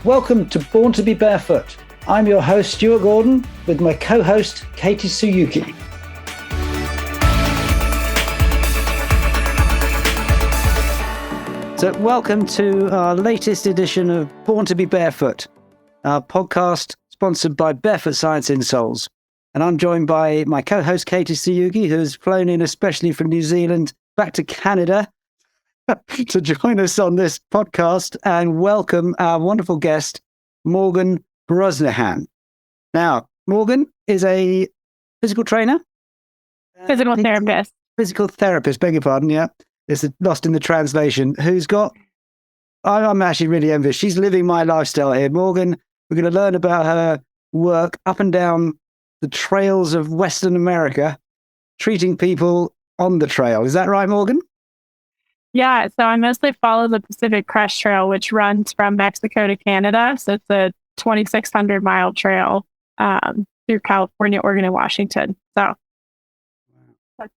Welcome to Born to be Barefoot. I'm your host, Stuart Gordon, with my co-host, Katie Tsuyuki. So welcome to our latest edition of Born to be Barefoot, our podcast sponsored by Barefoot Science Insoles. And I'm joined by my co-host, Katie Tsuyuki, who has flown in especially from New Zealand back to Canada to join us on this podcast and welcome our wonderful guest, Morgan Brosnihan. Now, Morgan is a physical trainer? Physical therapist. Physical therapist, beg your pardon, yeah. It's lost in the translation. Who's got, I'm actually really envious. She's living my lifestyle here. Morgan, we're going to learn about her work up and down the trails of Western America, treating people on the trail. Is that right, Morgan? Yeah, so I mostly follow the Pacific Crest Trail, which runs from Mexico to Canada. So it's a 2,600-mile trail through California, Oregon, and Washington. So,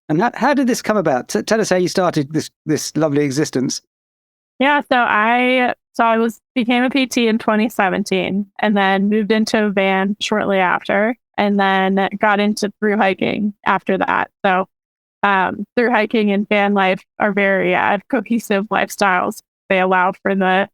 and how did this come about? Tell us how you started this lovely existence. Yeah, so I became a PT in 2017, and then moved into a van shortly after, and then got into through hiking after that. So. Through hiking and van life are very cohesive lifestyles. They allow for the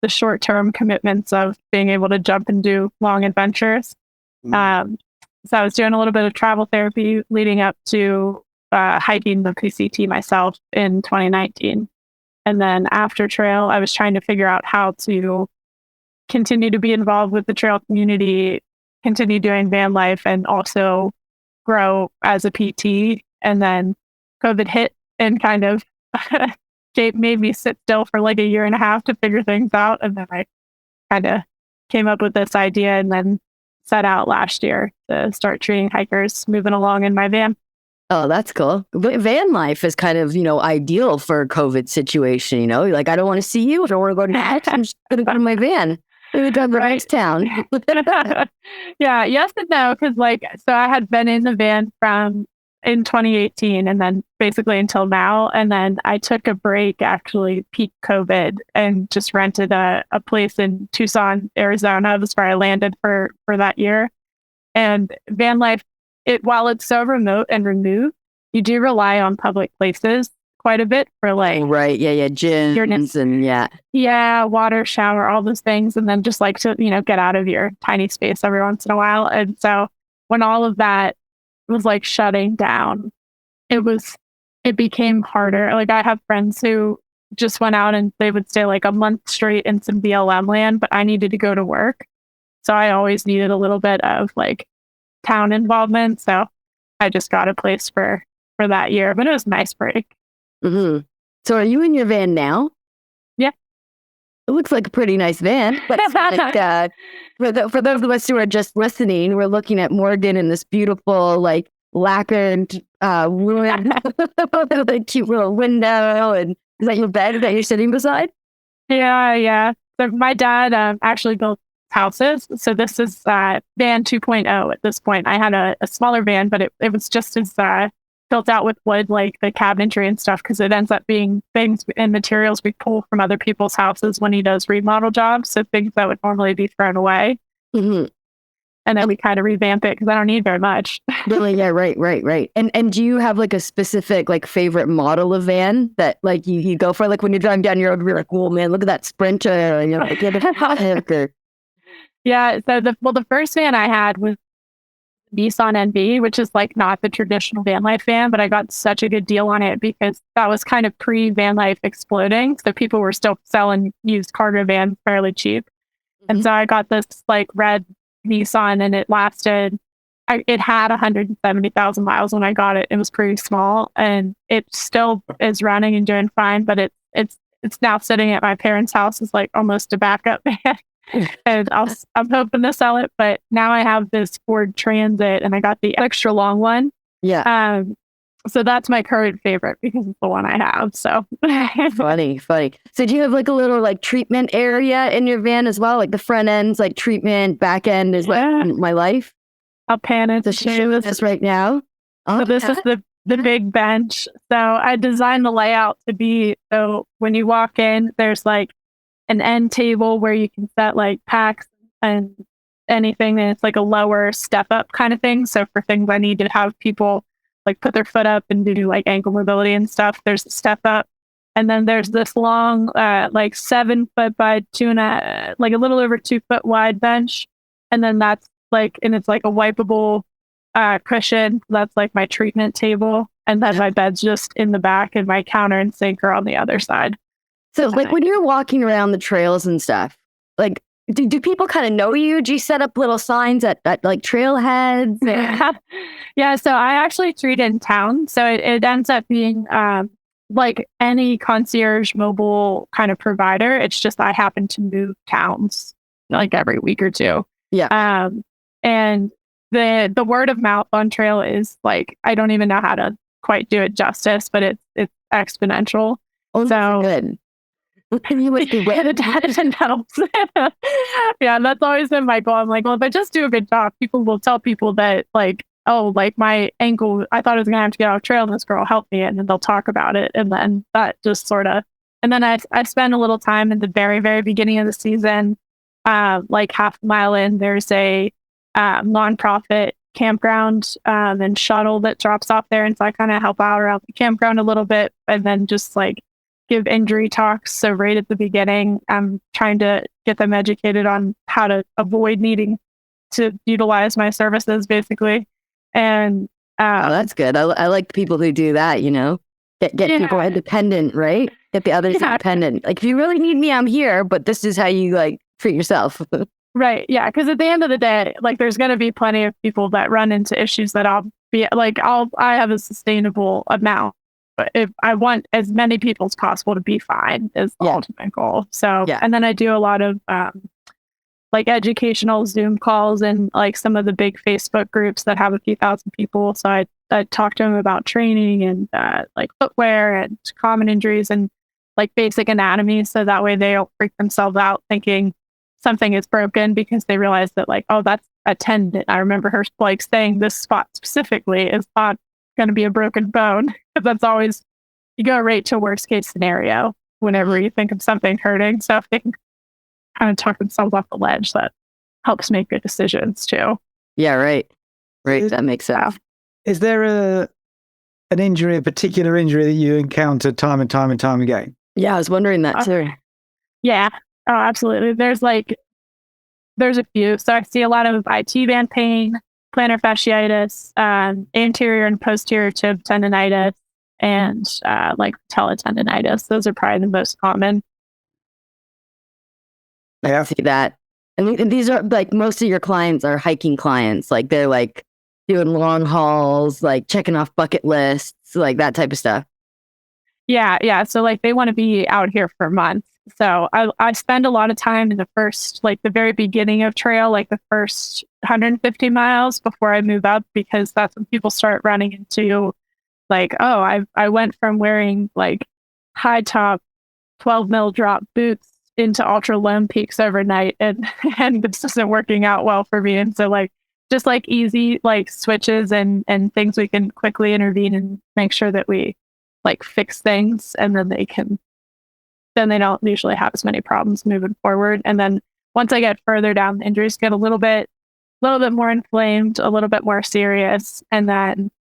short-term commitments of being able to jump and do long adventures. So I was doing a little bit of travel therapy leading up to hiking the PCT myself in 2019. And then after trail, I was trying to figure out how to continue to be involved with the trail community, continue doing van life, and also grow as a PT. And then COVID hit and kind of made me sit still for like a year and a half to figure things out. And then I kind of came up with this idea and then set out last year to start treating hikers moving along in my van. Oh, that's cool. But van life is kind of, ideal for a COVID situation, Like, I don't want to see you. I don't want to go to the house. I'm just going to go to my van. We've done right town. Yeah, yes and no. Because so I had been in the van in 2018 and then basically until now. And then I took a break, actually peak COVID, and just rented a place in Tucson, Arizona. That's where I landed for that year. And van life, while it's so remote and removed, you do rely on public places quite a bit for right. Yeah. Gyms and Yeah. Water, shower, all those things. And then just to, get out of your tiny space every once in a while. And so when all of that was shutting down, it became harder. I have friends who just went out and they would stay a month straight in some BLM land, but I needed to go to work. So I always needed a little bit of town involvement. So I just got a place for that year, but it was a nice break. Mm-hmm. So are you in your van now? Yeah. It looks like a pretty nice van. But for those of us who are just listening, we're looking at Morgan in this beautiful, lacquered room with a cute little window. And is that your bed that you're sitting beside? Yeah. So my dad actually built houses. So this is van 2.0 at this point. I had a smaller van, but it was just as built out with wood, the cabinetry and stuff, because it ends up being things and materials we pull from other people's houses when he does remodel jobs. So things that would normally be thrown away. Mm-hmm. And then we kind of revamp it because I don't need very much. Really? Yeah, right. And do you have a specific favorite model of van that you go for? When you're driving down your road, you're like, "Oh man, look at that Sprinter!" And you're like, yeah. So the first van I had was Nissan NV, which is not the traditional van life van, but I got such a good deal on it because that was kind of pre van life exploding. So people were still selling used cargo vans fairly cheap. Mm-hmm. And so I got this red Nissan, and it had 170,000 miles when I got it. It was pretty small, and it still is running and doing fine, but it's now sitting at my parents' house as almost a backup van. And I'm hoping to sell it, but now I have this Ford Transit, and I got the extra long one. Yeah. So that's my current favorite because it's the one I have. So funny. So do you have a little treatment area in your van as well? The front end's treatment, back end is my life. I'll pan it to show this right now. So this is the big bench. So I designed the layout to be so when you walk in, there's an end table where you can set like packs and anything. And it's like a lower step up kind of thing. So for things I need to have people like put their foot up and do like ankle mobility and stuff, there's a step up. And then there's this long, like 7 foot by 2.5, like a little over 2 foot wide bench. And then that's like, and it's like a wipeable cushion. That's like my treatment table. And then my bed's just in the back, and my counter and sink are on the other side. So like when you're walking around the trails and stuff, like do people kind of know you? Do you set up little signs at like trailheads? Yeah. So I actually treat in town. So it ends up being like any concierge mobile kind of provider. It's just I happen to move towns like every week or two. Yeah. And the word of mouth on trail is like, I don't even know how to quite do it justice, but it's exponential. Oh, so good. It helps. Yeah, that's always been my goal. I'm like, well, if I just do a good job, people will tell people that like, oh, like my ankle, I thought I was gonna have to get off trail and this girl helped me, and then they'll talk about it. And then that just sort of, and then I spend a little time in the very, very beginning of the season, like half a mile in, there's a nonprofit campground and shuttle that drops off there. And so I kind of help out around the campground a little bit, and then just like give injury talks. So right at the beginning, I'm trying to get them educated on how to avoid needing to utilize my services, basically. And that's good. I like people who do that, you know, get people independent, right? Get the others independent. Like if you really need me, I'm here, but this is how you like treat yourself. Right. Yeah. Because at the end of the day, like there's going to be plenty of people that run into issues that I'll be like, I have a sustainable amount. But if I want as many people as possible to be fine is the ultimate goal. So, and then I do a lot of like educational Zoom calls and like some of the big Facebook groups that have a few thousand people. So I talk to them about training and like footwear and common injuries and like basic anatomy. So that way they don't freak themselves out thinking something is broken, because they realize that like, oh, that's a tendon. I remember her like saying this spot specifically is not going to be a broken bone. Because that's always, you go right to worst case scenario whenever you think of something hurting. So if they can kind of talk themselves off the ledge, that helps make good decisions too. Yeah, right. That makes sense. Is there a particular injury that you encounter time and time again? Yeah, I was wondering that too. Yeah. Oh, absolutely. There's a few. So I see a lot of IT band pain, plantar fasciitis, anterior and posterior tib tendonitis, and like teletendonitis. Those are probably the most common. I see that. And these are like most of your clients are hiking clients. Like they're like doing long hauls, like checking off bucket lists, like that type of stuff. Yeah. So like they want to be out here for months. So I spend a lot of time in the first, like the very beginning of trail, like the first 150 miles before I move up, because that's when people start running into like, oh, I went from wearing like high top 12 mil drop boots into ultra low peaks overnight, and this isn't working out well for me. And so like just like easy like switches and things we can quickly intervene and make sure that we like fix things, and then they don't usually have as many problems moving forward. And then once I get further down, the injuries get a little bit more inflamed, a little bit more serious. And then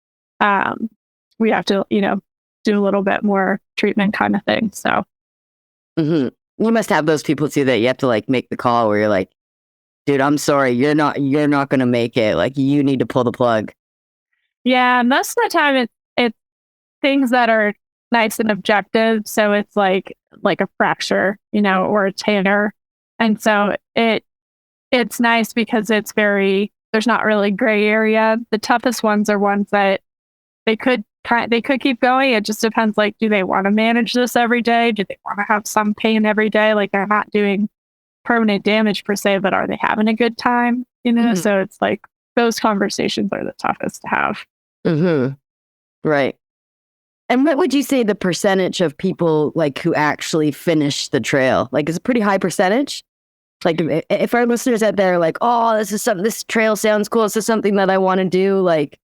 we have to, do a little bit more treatment kind of thing. So you must have those people too that you have to like make the call where you're like, dude, I'm sorry, you're not going to make it. Like you need to pull the plug. Yeah. Most of the time it's things that are nice and objective. So it's like a fracture, or a tear. And so it's nice because there's not really gray area. The toughest ones are ones that they could keep going. It just depends, like, do they want to manage this every day? Do they want to have some pain every day? Like they're not doing permanent damage per se, but are they having a good time? So it's like those conversations are the toughest to have. Right. And what would you say the percentage of people like who actually finish the trail? Like, is it a pretty high percentage? Like, if our listeners out there are like, oh, this trail sounds cool, this is something that I want to do. Like,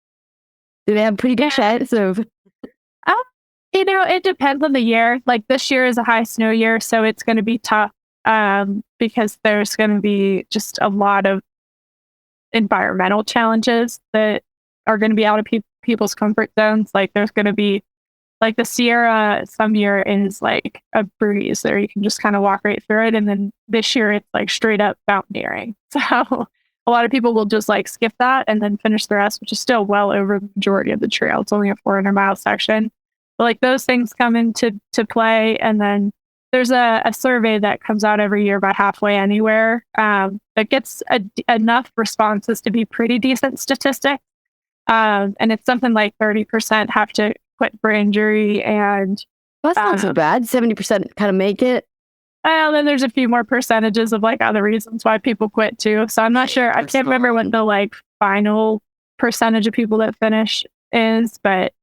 do they have a pretty good chance of? It depends on the year. Like this year is a high snow year, so it's going to be tough because there's going to be just a lot of environmental challenges that are going to be out of people's comfort zones. Like there's going to be like the Sierra some year is like a breeze there. You can just kind of walk right through it. And then this year it's like straight up mountaineering. So a lot of people will just like skip that and then finish the rest, which is still well over the majority of the trail. It's only a 400-mile section. But like those things come into play. And then there's a survey that comes out every year about Halfway Anywhere that gets enough responses to be pretty decent statistics. And it's something like 30% have to quit for injury. And that's not so bad. 70% kind of make it. Well, then there's a few more percentages of like other reasons why people quit too. So I'm not sure. I can't remember what the like final percentage of people that finish is, but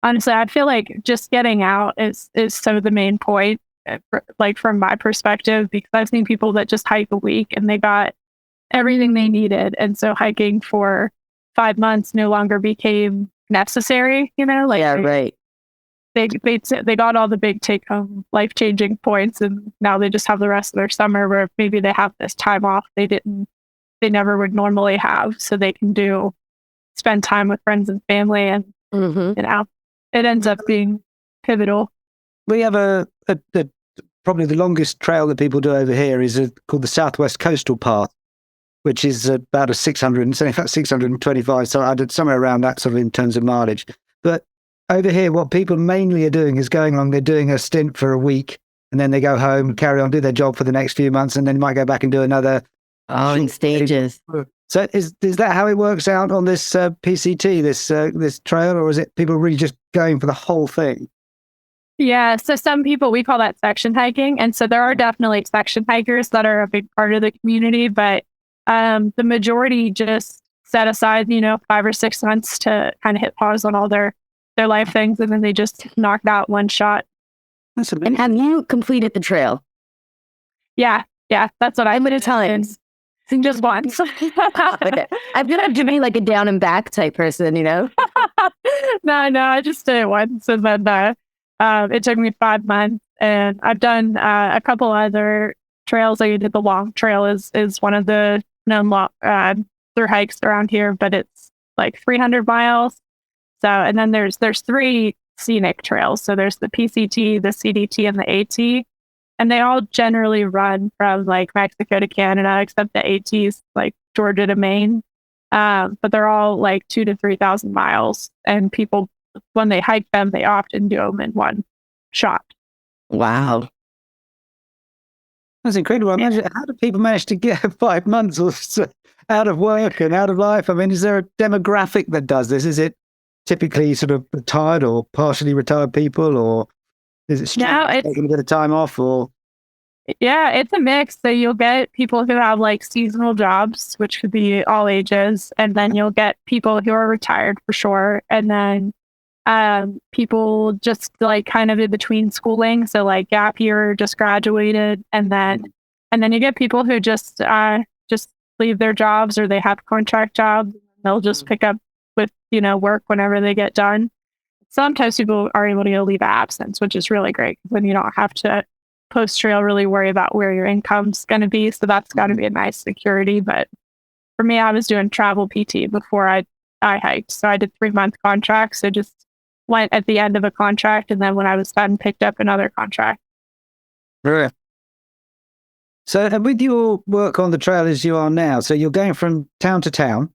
honestly, I feel like just getting out is so the main point, like from my perspective, because I've seen people that just hike a week and they got everything they needed. And so hiking for 5 months no longer became necessary, you know, like yeah, right. They got all the big take home life-changing points, and now they just have the rest of their summer where maybe they have this time off they never would normally have, so they can spend time with friends and family, and you know, it ends up being pivotal. We have a probably the longest trail that people do over here is called the Southwest Coastal Path, which is about 625, so I did somewhere around that sort of in terms of mileage. But over here, what people mainly are doing is going along, they're doing a stint for a week, and then they go home, carry on, do their job for the next few months, and then might go back and do another. Oh, in stages. So is that how it works out on this PCT, this trail, or is it people really just going for the whole thing? Yeah, so some people, we call that section hiking, and so there are definitely section hikers that are a big part of the community, but the majority just set aside, 5 or 6 months to kind of hit pause on all their life things, and then they just knocked out one shot. That's amazing. And have you completed the trail? Yeah, that's what I'm going to tell you. Just once. Okay. I'm going to be like a down and back type person, No, I just did it once, and then it took me 5 months, and I've done a couple other trails. I did the long trail is one of the known through hikes around here, but it's like 300 miles. So, and then there's 3 scenic trails. So there's the PCT, the CDT, and the AT, and they all generally run from like Mexico to Canada, except the AT's like Georgia to Maine. But they're all like 2,000 to 3,000 miles, and people, when they hike them, they often do them in one shot. Wow. That's incredible. Imagine, how do people manage to get 5 months or so out of work and out of life? I mean, is there a demographic that does this? Is it typically sort of retired or partially retired people, or is it taking a bit of time off? Or yeah, it's a mix. So you'll get people who have like seasonal jobs, which could be all ages, and then you'll get people who are retired for sure, and then people just like kind of in between schooling, so like gap year, just graduated, and then you get people who just leave their jobs, or they have contract jobs. They'll just pick up with work whenever they get done. Sometimes people are able to get a leave of absence, which is really great, because then you don't have to post trail really worry about where your income's going to be. So that's got to be a nice security. But for me, I was doing travel PT before I hiked, so I did 3-month contracts. So just went at the end of a contract, and then when I was done, picked up another contract. Really? So, and with your work on the trail as you are now, so you're going from town to town,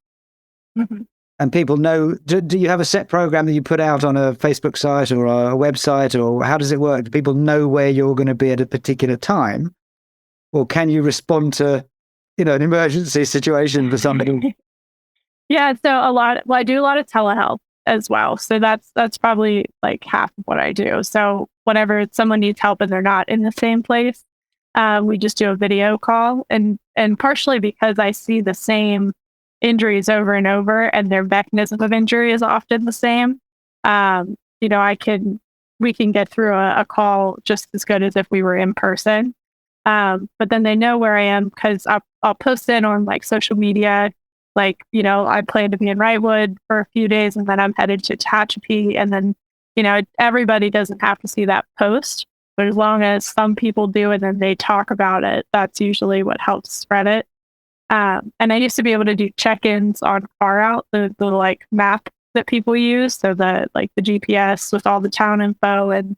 and people know. Do you have a set program that you put out on a Facebook site or a website, or how does it work? Do people know where you're going to be at a particular time, or can you respond to, an emergency situation for somebody? Yeah, so I do a lot of telehealth as well. So that's probably like half of what I do. So whenever someone needs help and they're not in the same place, we just do a video call, and partially because I see the same injuries over and over, and their mechanism of injury is often the same. We can get through a call just as good as if we were in person. But then they know where I am, because I'll post it on like social media. Like, I plan to be in Wrightwood for a few days, and then I'm headed to Tehachapi, and then, everybody doesn't have to see that post. But as long as some people do and then they talk about it, that's usually what helps spread it. And I used to be able to do check-ins on Far Out, the like map that people use. So the GPS with all the town info, and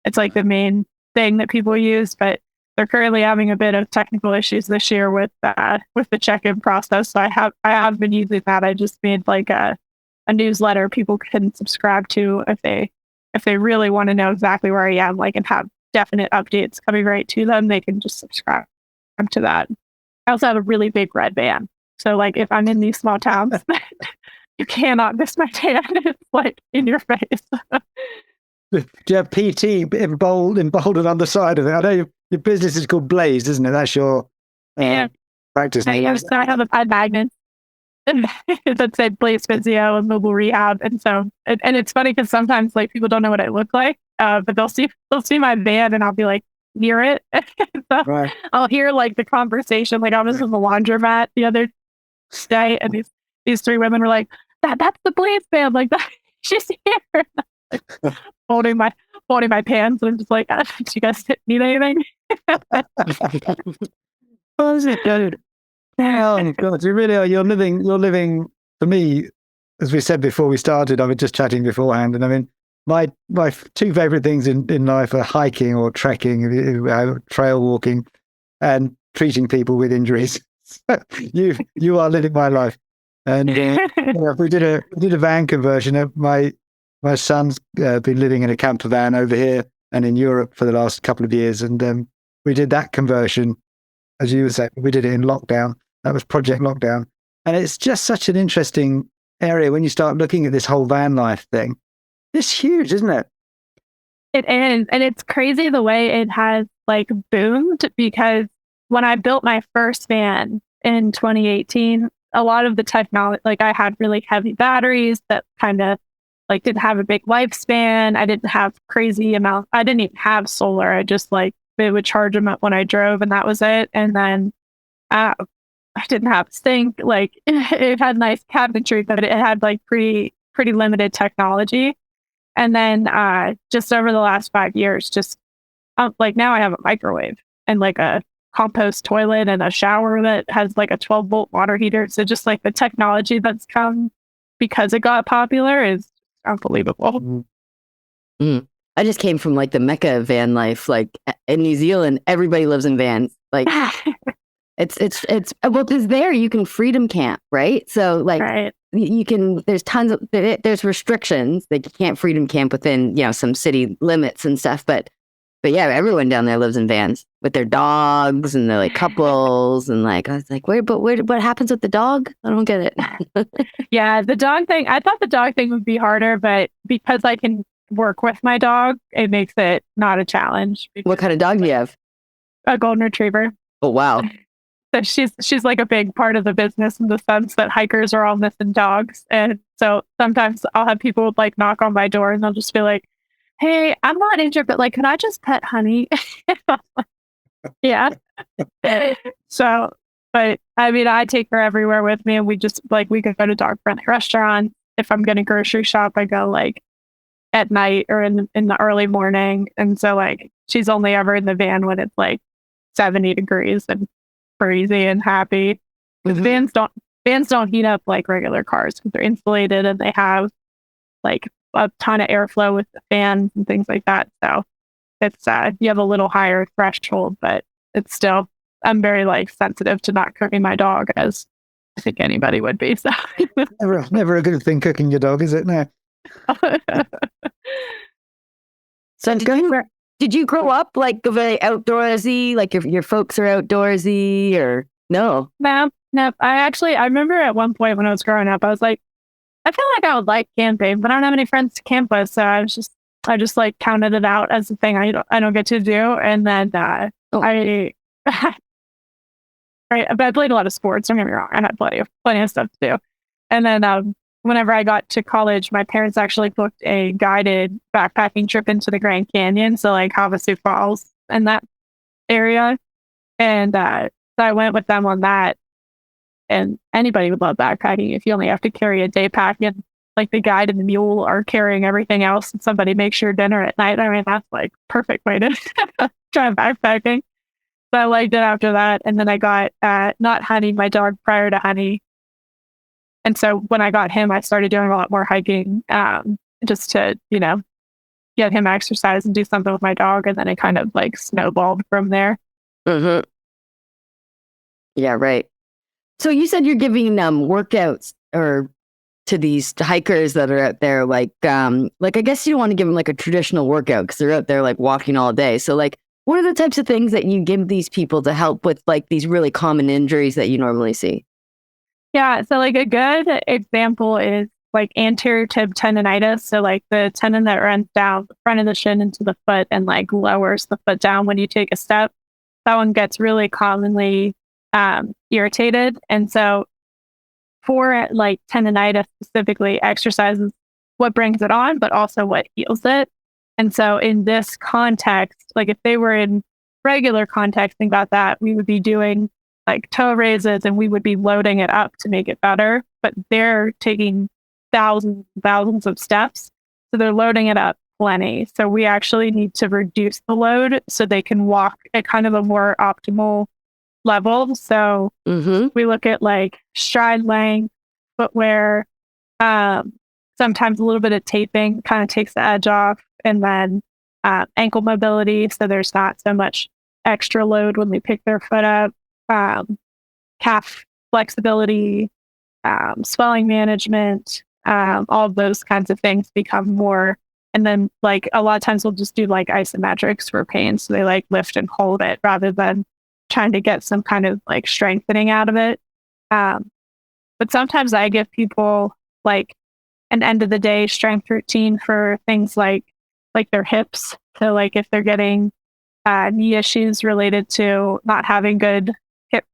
it's like the main thing that people use. But they're currently having a bit of technical issues this year with the check-in process. So I have been using that. I just made like a newsletter people can subscribe to if they really want to know exactly where I am, like, and have definite updates coming right to them. They can just subscribe to that. I also have a really big red van. So like if I'm in these small towns, you cannot miss my tan. It's like in your face. Do you have PT emboldened on the side of it? I know your business is called Blaze, isn't it? That's your practice name. So I have a magnet that said Blaze Physio and Mobile Rehab. And so, and it's funny because sometimes like people don't know what I look like, but they'll see my van and I'll be like, near it. So right. I'll hear like the conversation. Like I was in the laundromat the other day, and these three women were like, "That's the Blaze band." Like that, she's here. Like, folding my pants, and I'm just like, "Do you guys need anything?" What is it, dude? Oh God, you really are. You're living. For me, as we said before we started, I was just chatting beforehand, and I mean, my two favorite things in life are hiking or trekking, trail walking, and treating people with injuries. You are living my life. And we did a van conversion. My son's been living in a camper van over here and in Europe for the last couple of years, and we did that conversion, as you were saying. We did it in lockdown. That was Project Lockdown, and it's just such an interesting area when you start looking at this whole van life thing. It's huge, isn't it? It is. And it's crazy the way it has like boomed, because when I built my first van in 2018, a lot of the technology, like I had really heavy batteries that kind of like didn't have a big lifespan. I didn't have crazy amount. I didn't even have solar. I just like, it would charge them up when I drove and that was it. And then I didn't have a sink. Like it had nice cabinetry, but it had like pretty limited technology. And then just over the last 5 years, just like now I have a microwave and like a compost toilet and a shower that has like a 12-volt water heater. So just like the technology that's come because it got popular is unbelievable. Mm. I just came from like the Mecca of van life. Like in New Zealand, everybody lives in vans. Like it's well, because there you can freedom camp, right? So like right. You can, there's tons of, there's restrictions that you can't freedom camp within, some city limits and stuff. But yeah, everyone down there lives in vans with their dogs and they're like couples. And like, I was like, what happens with the dog? I don't get it. Yeah, the dog thing, I thought the dog thing would be harder, but because I can work with my dog, it makes it not a challenge. What kind of dog do you have? A golden retriever. Oh, wow. So she's like a big part of the business in the sense that hikers are all missing dogs. And so sometimes I'll have people like knock on my door and they'll just be like, "Hey, I'm not injured, but like, can I just pet Honey?" Yeah. So, but I mean, I take her everywhere with me, and we just like, we could go to dog friendly restaurants. If I'm going to grocery shop, I go like at night or in the early morning. And so like, she's only ever in the van when it's like 70 degrees and crazy and happy. Because vans don't heat up like regular cars because they're insulated and they have like a ton of airflow with the fans and things like that. So it's you have a little higher threshold, but it's still, I'm very like sensitive to not cooking my dog, as I think anybody would be. So never a good thing cooking your dog, is it? No. So did you grow up like very outdoorsy? Like your folks are outdoorsy or no? No. I remember at one point when I was growing up, I was like, I feel like I would like camping, but I don't have any friends to camp with. So I just like counted it out as a thing I don't get to do. And then I played a lot of sports. Don't get me wrong. I had plenty of stuff to do. And then whenever I got to college, my parents actually booked a guided backpacking trip into the Grand Canyon. So like Havasu Falls and that area. And so I went with them on that. And anybody would love backpacking if you only have to carry a day pack and like the guide and the mule are carrying everything else and somebody makes your dinner at night. I mean, that's like perfect way to try backpacking. So I liked it after that. And then I got not Honey, my dog prior to Honey. And so when I got him, I started doing a lot more hiking just to, get him exercise and do something with my dog. And then it kind of like snowballed from there. Mm-hmm. Yeah, right. So you said you're giving workouts or to these hikers that are out there, like I guess you don't want to give them like a traditional workout because they're out there like walking all day. So like, what are the types of things that you give these people to help with like these really common injuries that you normally see? Yeah. So like a good example is like anterior tib tendonitis. So like the tendon that runs down the front of the shin into the foot and like lowers the foot down when you take a step. That one gets really commonly irritated. And so for like tendonitis specifically, exercise is what brings it on, but also what heals it. And so in this context, like if they were in regular context, think about that, we would be doing like toe raises and we would be loading it up to make it better. But they're taking thousands of steps. So they're loading it up plenty. So we actually need to reduce the load so they can walk at kind of a more optimal level. So we look at like stride length, footwear, sometimes a little bit of taping kind of takes the edge off, and then ankle mobility. So there's not so much extra load when they pick their foot up, calf flexibility, swelling management, all of those kinds of things become more. And then like a lot of times we'll just do like isometrics for pain. So they like lift and hold it rather than trying to get some kind of like strengthening out of it. But sometimes I give people like an end of the day strength routine for things like their hips. So like if they're getting knee issues related to not having good hip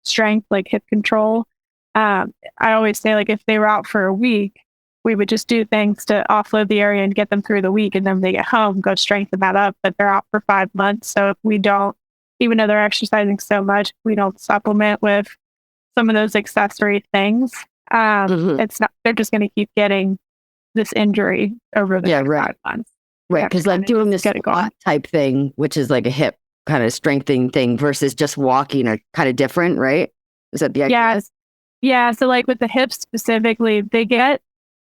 strength, like hip control, I always say like if they were out for a week, we would just do things to offload the area and get them through the week. And then they get home, go strengthen that up. But they're out for 5 months. So if we don't, even though they're exercising so much, we don't supplement with some of those accessory things. It's not, they're just going to keep getting this injury over the next 5 months. Right. Because like doing this squat type thing, which is like a hip kind of strengthening thing versus just walking are kind of different, right? Is that the idea? Yes. Yeah. So like with the hips specifically, they get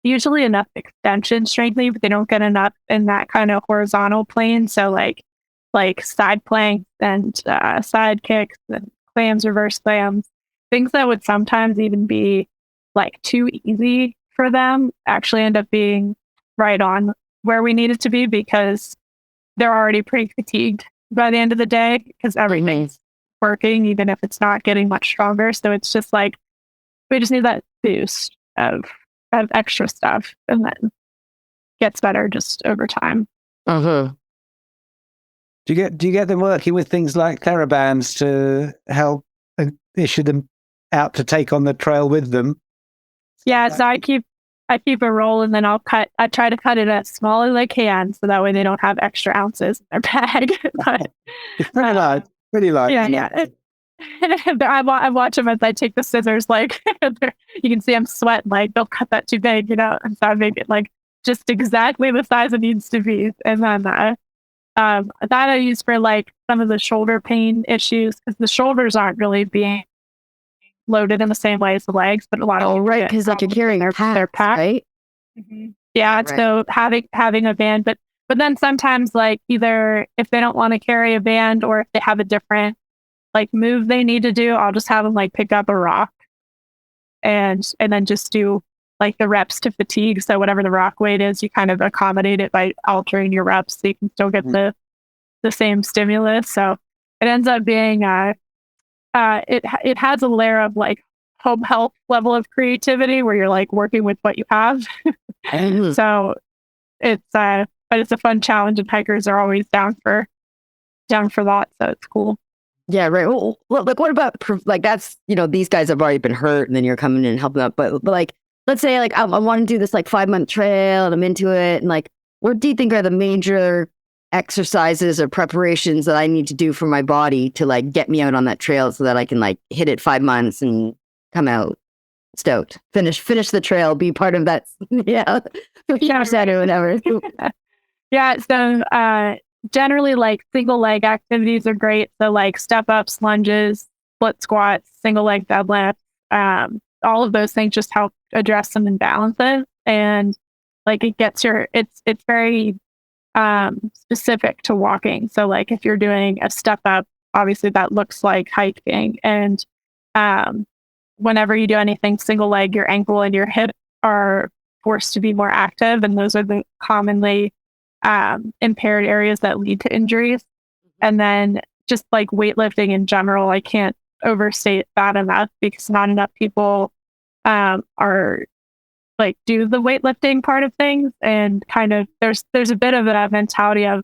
usually enough extension strengthening, but they don't get enough in that kind of horizontal plane. So like side planks and side kicks and clams, reverse clams, things that would sometimes even be like too easy for them actually end up being right on where we need it to be because they're already pretty fatigued by the end of the day because everything's working, even if it's not getting much stronger. So it's just like, we just need that boost of extra stuff and then gets better just over time. Do you get them working with things like TheraBands to help issue them out to take on the trail with them? Yeah, so I keep a roll and then I try to cut it as small as I can so that way they don't have extra ounces in their bag. But, it's pretty light. Yeah. I watch them as I take the scissors, like you can see I'm sweating, like don't cut that too big, and so I make it like just exactly the size it needs to be. And then that I use for like some of the shoulder pain issues because the shoulders aren't really being loaded in the same way as the legs, but a lot of right, because like you're carrying their pack, right? Yeah, right. So having a band, but then sometimes like either if they don't want to carry a band or if they have a different like move they need to do, I'll just have them like pick up a rock and then just do like the reps to fatigue. So whatever the rock weight is, you kind of accommodate it by altering your reps so you can still get the same stimulus. So it ends up being it has a layer of like home health level of creativity where you're like working with what you have. So it's but it's a fun challenge and hikers are always down for that. So it's cool. Yeah, right. Well, like what about like that's, these guys have already been hurt and then you're coming in and helping out. But like, let's say like I want to do this like 5-month trail and I'm into it. And like, what do you think are the major exercises or preparations that I need to do for my body to like get me out on that trail so that I can like hit it 5 months and come out? stoked. Finish the trail, be part of that. Yeah. Or whatever. Yeah. So generally like single leg activities are great. So like step ups, lunges, split squats, single leg deadlift. All of those things just help address some imbalances, and like it's very specific to walking. So like if you're doing a step up, obviously that looks like hiking, and whenever you do anything single leg, your ankle and your hip are forced to be more active, and those are the commonly impaired areas that lead to injuries. And then just like weightlifting in general, I can't overstate that enough, because not enough people are like do the weightlifting part of things, and kind of there's a bit of a mentality of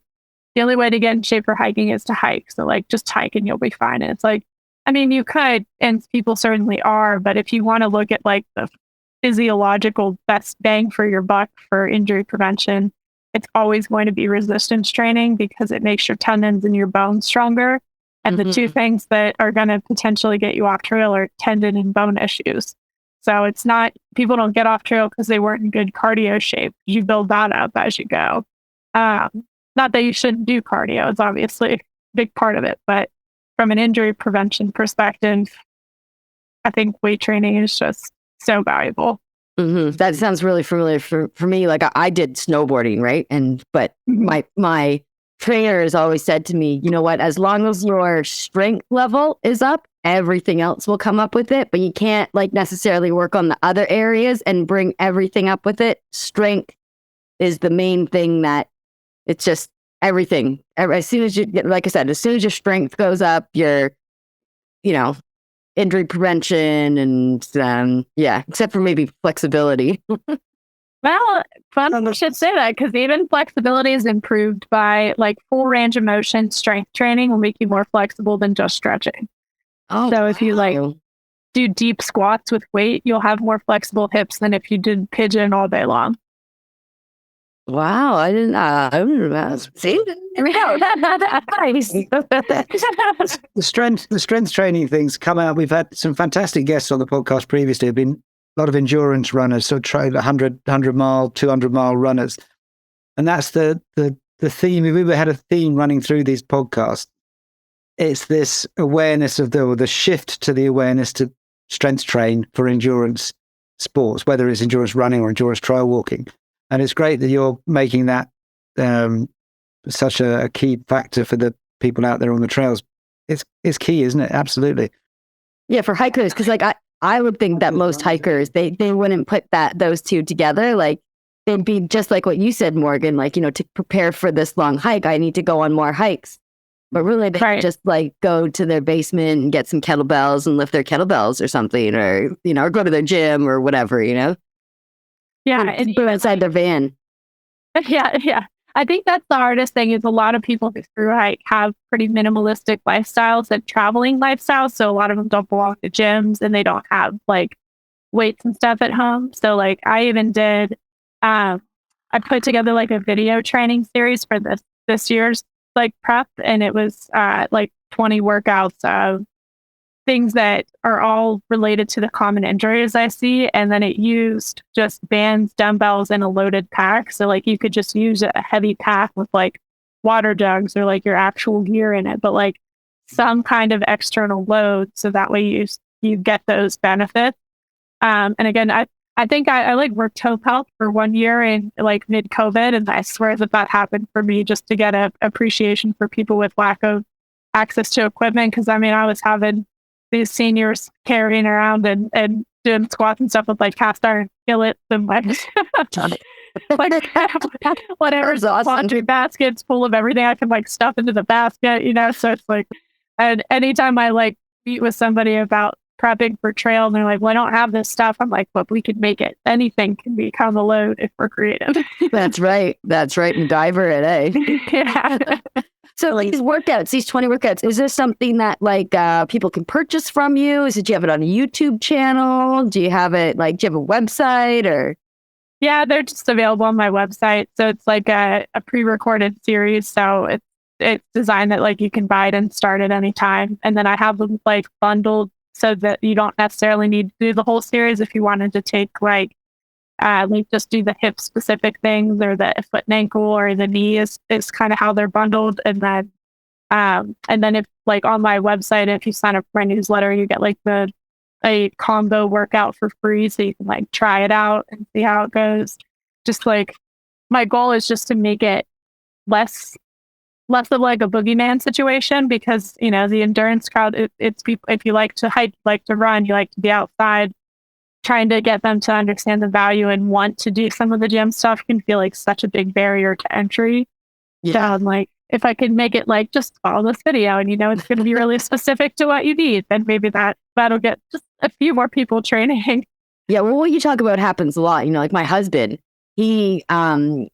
the only way to get in shape for hiking is to hike. So like just hike and you'll be fine. And it's like, I mean, you could, and people certainly are, but if you want to look at like the physiological best bang for your buck for injury prevention, it's always going to be resistance training, because it makes your tendons and your bones stronger. And the two things that are going to potentially get you off trail are tendon and bone issues. So it's not, people don't get off trail because they weren't in good cardio shape. You build that up as you go. Not that you shouldn't do cardio. It's obviously a big part of it. But from an injury prevention perspective, I think weight training is just so valuable. That sounds really familiar for me. Like I did snowboarding, right? But my trainer has always said to me, you know what, as long as your strength level is up, everything else will come up with it. But you can't like necessarily work on the other areas and bring everything up with it. Strength is the main thing, that it's just everything. As soon as you get, like I said, as soon as your strength goes up, your, injury prevention and except for maybe flexibility. Well, fun should say that, because even flexibility is improved by like full range of motion. Strength training will make you more flexible than just stretching. So if you like do deep squats with weight, you'll have more flexible hips than if you did pigeon all day long. Wow, I didn't see. The strength training things come out. We've had some fantastic guests on the podcast previously. Have been a lot of endurance runners, so train 100 mile, 200 mile runners, and that's the theme. If we ever had a theme running through these podcasts, it's this awareness of the shift to the awareness to strength train for endurance sports, whether it's endurance running or endurance trail walking. And it's great that you're making that such a key factor for the people out there on the trails. It's key, isn't it? Absolutely. Yeah, for hikers, because like I would think that most hikers they wouldn't put those two together. Like they'd be just like what you said, Morgan. Like to prepare for this long hike, I need to go on more hikes. But really, they just like go to their basement and get some kettlebells and lift their kettlebells or something, or or go to their gym or whatever. Yeah, and put outside their van. Yeah. I think that's the hardest thing, is a lot of people who through hike have pretty minimalistic lifestyles and traveling lifestyles. So a lot of them don't belong to gyms, and they don't have like weights and stuff at home. So like I even did, I put together like a video training series for this year's like prep, and it was like 20 workouts of things that are all related to the common injuries I see. And then it used just bands, dumbbells, and a loaded pack. So like you could just use a heavy pack with like water jugs or like your actual gear in it, but like some kind of external load. So that way you get those benefits. And again, I think I like worked telehealth for 1 year in like mid-COVID. And I swear that happened for me just to get an appreciation for people with lack of access to equipment. Cause I mean, I was having these seniors carrying around and doing squats and stuff with like cast iron skillets and like whatever, laundry baskets full of everything I can like stuff into the basket, so it's like, and anytime I like meet with somebody about prepping for trail and they're like, well, I don't have this stuff, I'm like, well, we could make it. Anything can become a load if we're creative. That's right. MacGyver it, eh? Yeah. So these 20 workouts, is this something that like people can purchase from you? Do you have it on a YouTube channel? Do you have it do you have a website or? Yeah, they're just available on my website. So it's like a pre-recorded series. So it's designed that like you can buy it and start at any time. And then I have them like bundled so that you don't necessarily need to do the whole series if you wanted to take like just do the hip specific things or the foot and ankle or the knee is kind of how they're bundled. And then if like on my website, if you sign up for my newsletter, you get like a combo workout for free. So you can like try it out and see how it goes. Just like my goal is just to make it less of like a boogeyman situation, because, you know, the endurance crowd, it's people, if you like to hike, like to run, you like to be outside, trying to get them to understand the value and want to do some of the gym stuff can feel like such a big barrier to entry. Yeah. So like, if I could make it like, just follow this video and you know it's going to be really specific to what you need, then maybe that'll get just a few more people training. Yeah, well, what you talk about happens a lot. You know, like my husband, he loves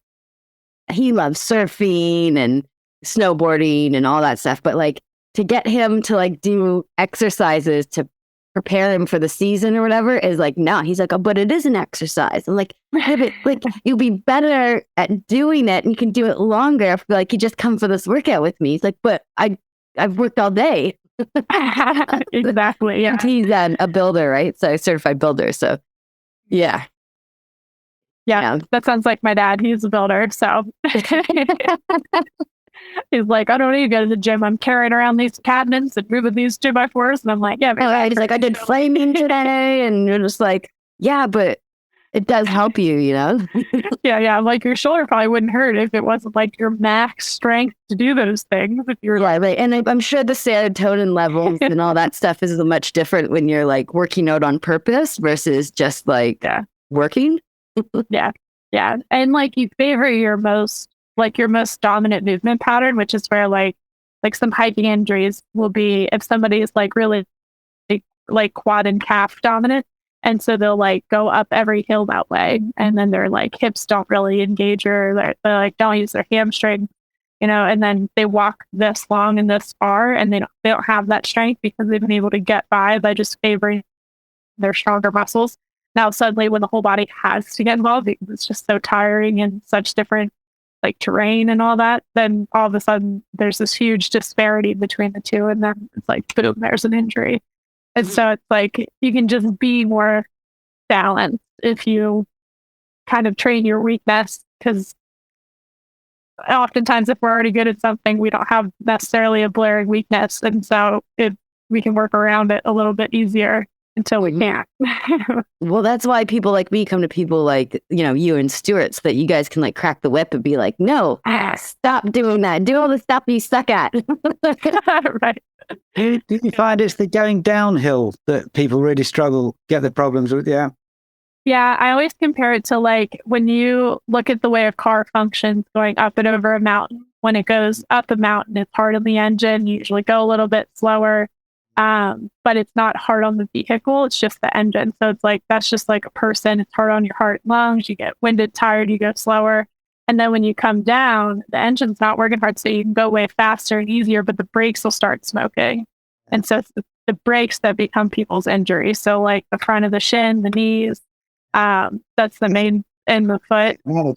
surfing and snowboarding and all that stuff. But like to get him to like do exercises to prepare him for the season or whatever is like, no, he's like, oh, but it is an exercise. I'm like, yeah, but like you'll be better at doing it and you can do it longer. I feel like you just come for this workout with me. He's like, but I've worked all day. Exactly. Yeah. He's a builder, right? So certified builder. So yeah. Yeah. That sounds like my dad. He's a builder. So he's like, I don't need to go to the gym. I'm carrying around these cabinets and moving these 2x4s. And I'm like, yeah. He's like, I did flaming today. And you're just like, yeah, but it does help you, you know? Yeah. Like your shoulder probably wouldn't hurt if it wasn't like your max strength to do those things. If you're right. And I'm sure the serotonin levels and all that stuff is much different when you're like working out on purpose versus just like working. Yeah. And like you favor your most dominant movement pattern, which is where like some hiking injuries will be if somebody is like really like quad and calf dominant. And so they'll like go up every hill that way. And then their like hips don't really engage or they like don't use their hamstring, you know, and then they walk this long and this far and they don't have that strength because they've been able to get by just favoring their stronger muscles. Now, suddenly when the whole body has to get involved, because it's just so tiring and such different like terrain and all that, then all of a sudden there's this huge disparity between the two. And then it's like, boom, there's an injury. And so it's like, you can just be more balanced if you kind of train your weakness, because oftentimes if we're already good at something, we don't have necessarily a blaring weakness. And so we can work around it a little bit easier until we can't. Well, that's why people like me come to people like, you know, you and Stuart, so that you guys can like crack the whip and be like, no, stop doing that. Do all the stuff you suck at. Right. Do you find it's the going downhill that people really struggle, get the problems with? Yeah. Yeah, I always compare it to like when you look at the way a car functions going up and over a mountain. When it goes up a mountain, it's hard on the engine. You usually go a little bit slower. But it's not hard on the vehicle. It's just the engine. So it's like, that's just like a person. It's hard on your heart and lungs. You get winded, tired, you go slower. And then when you come down, the engine's not working hard. So you can go way faster and easier, but the brakes will start smoking. And so it's the brakes that become people's injuries. So like the front of the shin, the knees, that's the main, and the foot. Well,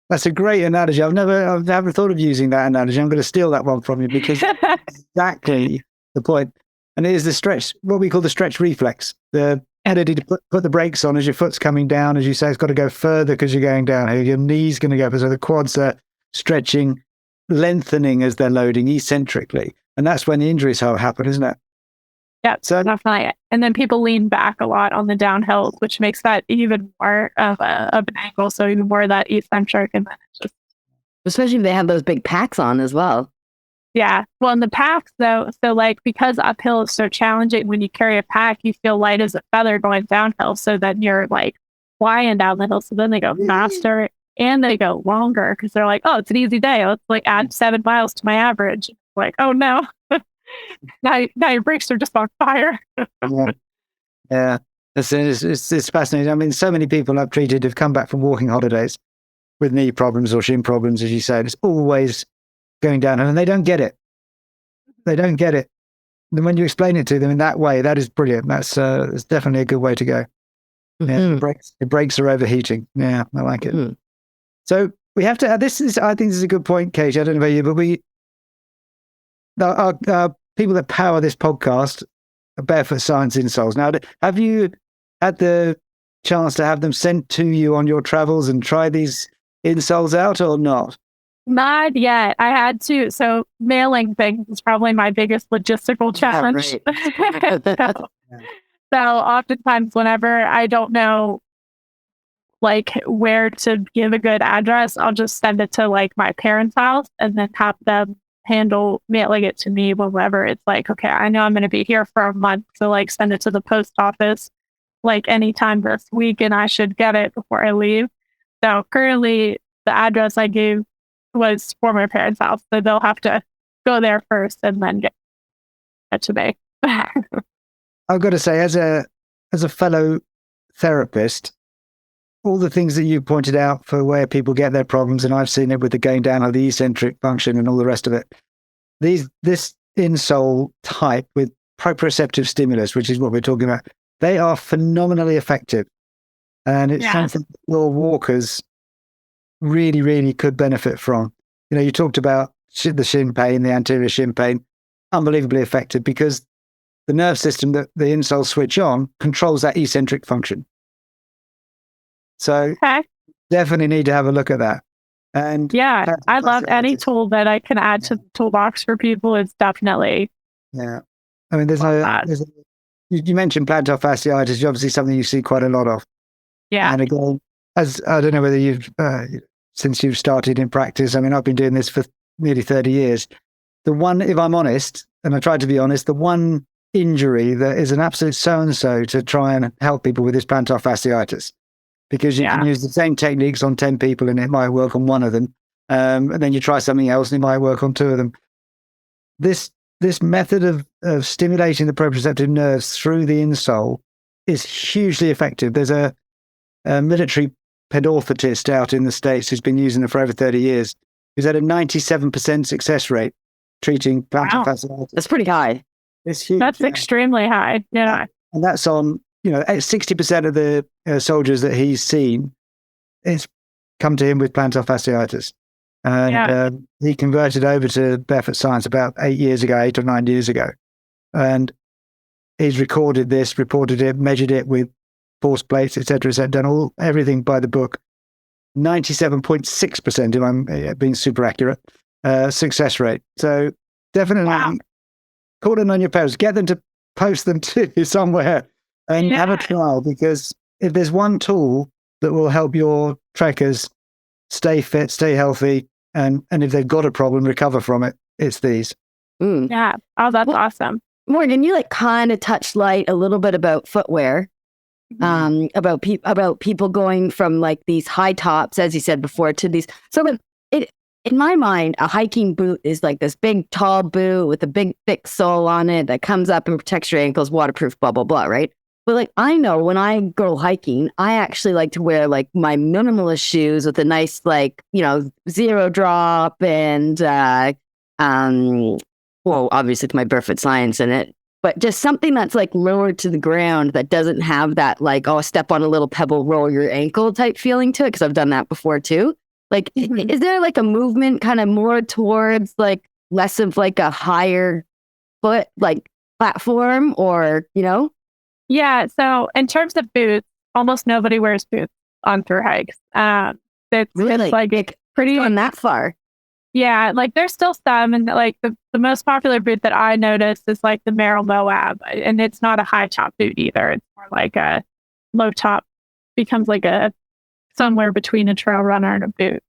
that's a great analogy. I've never thought of using that analogy. I'm going to steal that one from you, because exactly the point. And it is the stretch, what we call the stretch reflex, the ability to put the brakes on as your foot's coming down. As you say, it's got to go further because you're going down here. Your knee's going to go, so the quads are stretching, lengthening as they're loading eccentrically. And that's when the injuries happen, isn't it? Yeah, so definitely. And then people lean back a lot on the downhills, which makes that even more of an angle. So even more of that eccentric. And then it's just... Especially if they have those big packs on as well. Yeah. Well, in the packs, though, so like because uphill is so challenging, when you carry a pack, you feel light as a feather going downhill. So then you're like flying down the hill. So then they go faster and they go longer because they're like, oh, it's an easy day. Let's like add 7 miles to my average. Like, oh no, now your brakes are just on fire. Yeah. It's fascinating. I mean, so many people I've treated have come back from walking holidays with knee problems or shin problems, as you said. It's always going down, and they don't get it. They don't get it. And when you explain it to them in that way, that is brilliant. That's definitely a good way to go. Yeah, the brakes are overheating. Yeah, I like it. So we have to. I think this is a good point, Katie. I don't know about you, but our people that power this podcast Barefoot Science insoles. Now, have you had the chance to have them sent to you on your travels and try these insoles out or not? Not yet. I had to. So mailing things is probably my biggest logistical challenge. right. So oftentimes whenever I don't know like where to give a good address, I'll just send it to like my parents' house and then have them handle mailing it to me whenever it's like, okay, I know I'm going to be here for a month. So like send it to the post office like anytime this week and I should get it before I leave. So currently the address I gave was for my parents' house. So they'll have to go there first and then get it to me. I've got to say, as a fellow therapist, all the things that you pointed out for where people get their problems, and I've seen it with the going down of the eccentric function and all the rest of it. This insole type with proprioceptive stimulus, which is what we're talking about, they are phenomenally effective. And it's something your walkers really, really could benefit from. You know, you talked about the shin pain, the anterior shin pain, unbelievably effective because the nerve system that the insoles switch on controls that eccentric function. So definitely need to have a look at that. And yeah, I love any tool that I can add to the toolbox for people. It's definitely. Yeah. I mean, you mentioned plantar fasciitis, is obviously something you see quite a lot of. Yeah. And again, as I don't know whether since you've started in practice, I mean, I've been doing this for nearly 30 years. The one, if I'm honest, and I try to be honest, the one injury that is an absolute so-and-so to try and help people with this plantar fasciitis, because you can use the same techniques on 10 people and it might work on one of them. And then you try something else and it might work on 2 of them. This method of stimulating the proprioceptive nerves through the insole is hugely effective. There's a military pedorthotist out in the States who's been using it for over 30 years, who's had a 97% success rate treating plantar fasciitis. That's pretty high. It's huge. That's extremely high. Yeah. And that's on, 60% of the soldiers that he's seen, it's come to him with plantar fasciitis. And he converted over to Barefoot Science about 8 or 9 years ago. And he's recorded this, reported it, measured it with force plates, et cetera, done everything by the book. 97.6%, if I'm being super accurate, success rate. So definitely call in on your parents, get them to post them to you somewhere and have a trial, because if there's one tool that will help your trekkers stay fit, stay healthy, and if they've got a problem, recover from it, it's these. Yeah. Oh, that's awesome. Morgan, you kind of touched light a little bit about footwear, about people going from like these high tops, as you said before, to these. So in my mind, a hiking boot is like this big, tall boot with a big, thick sole on it that comes up and protects your ankles, waterproof, blah, blah, blah, right? But like, I know when I go hiking, I actually like to wear like my minimalist shoes with a nice, like, zero drop and, well, obviously with my Barefoot Science in it, but just something that's like lower to the ground that doesn't have that like, step on a little pebble, roll your ankle type feeling to it. Cause I've done that before too. Like, is there like a movement kind of more towards like less of like a higher foot, like platform or, Yeah. So in terms of boots, almost nobody wears boots on through hikes. It's like pretty on that far. Yeah. Like there's still some, and like the most popular boot that I noticed is like the Merrell Moab, and it's not a high top boot either. It's more like a low top, becomes like a somewhere between a trail runner and a boot.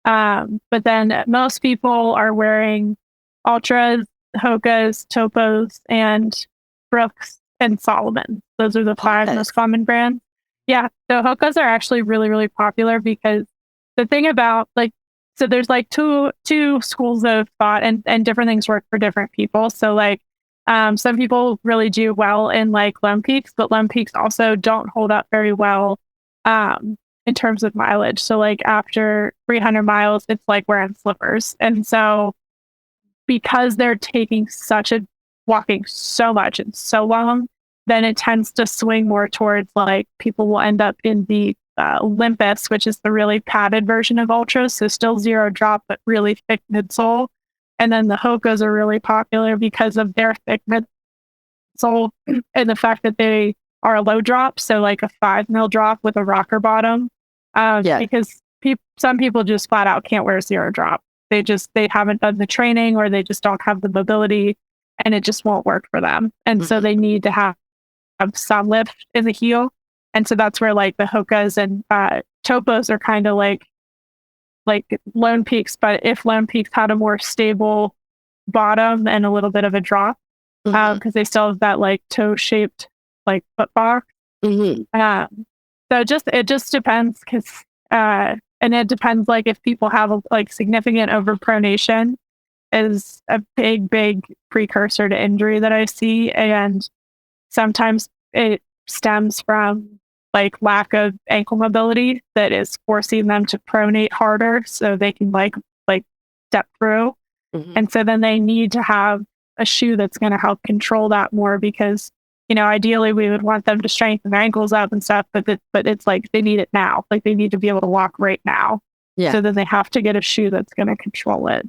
But then most people are wearing Ultras, Hokas, Topos, and Brooks and Solomon. Those are the 5 most common brands. Yeah. So Hokas are actually really, really popular because the thing about so there's like two schools of thought, and different things work for different people. So like some people really do well in like Lone Peaks, but Lone Peaks also don't hold up very well in terms of mileage. So like after 300 miles, it's like wearing slippers. And so because they're walking so much and so long, then it tends to swing more towards like people will end up in the Olympus, which is the really padded version of Ultras. So still zero drop, but really thick midsole. And then the Hokas are really popular because of their thick midsole and the fact that they are a low drop, so like a 5 mil drop with a rocker bottom. Because some people just flat out can't wear 0 drop. They haven't done the training, or they just don't have the mobility, and it just won't work for them. And so they need to have some lift in the heel. And so that's where like the Hokas and Topos are kind of like Lone Peaks, but if Lone Peaks had a more stable bottom and a little bit of a drop, because they still have that like toe shaped like foot box. So it just depends, because and it depends like if people have like significant overpronation is a big precursor to injury that I see, and sometimes it stems from like lack of ankle mobility that is forcing them to pronate harder so they can like step through. And so then they need to have a shoe that's going to help control that more, because ideally we would want them to strengthen their ankles up and stuff, but it's like they need it now. Like they need to be able to walk right now. So then they have to get a shoe that's going to control it.